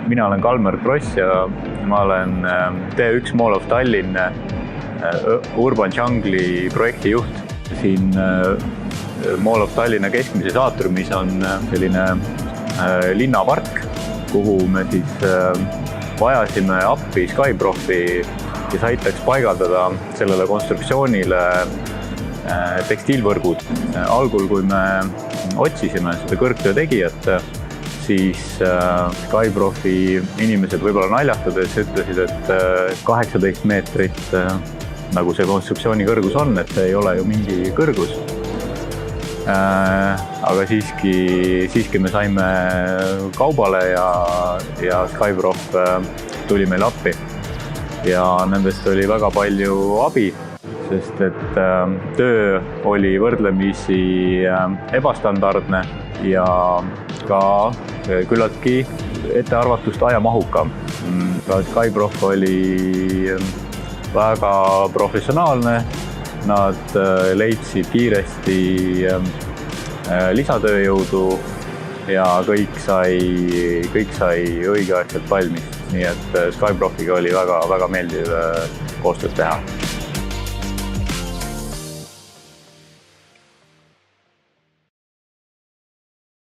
Mina olen Kalmer Kross ja ma olen T1 Mall of Tallinn Urban Jungle'i projektijuht. Siin Mall of Tallinna keskmises aatriumis on selline linnapark, kuhu me siis vajasime appi Skyprofi, kes aitaks paigaldada sellele konstruktsioonile tekstiilvõrgud. Algul, kui me otsisime seda kõrgtöö tegijat, siis Skyprofi inimesed võib-olla naljatades ütlesid, et 18 meetrit nagu see konstruktsiooni kõrgus on, et see ei ole ju mingi kõrgus. Aga siiski me saime kaubale ja Skyprof tuli meil appi. Ja nendest oli väga palju abi, sest et töö oli võrdlemisi ebastandardne ja ka küllaltki ettearvatust ajamahukam. Skyprof oli väga professionaalne, nad leidsid kiiresti lisatööjõudu ja kõik sai õigeaegselt valmis. Nii et Skyprofiga oli väga meeldiv koostööd teha.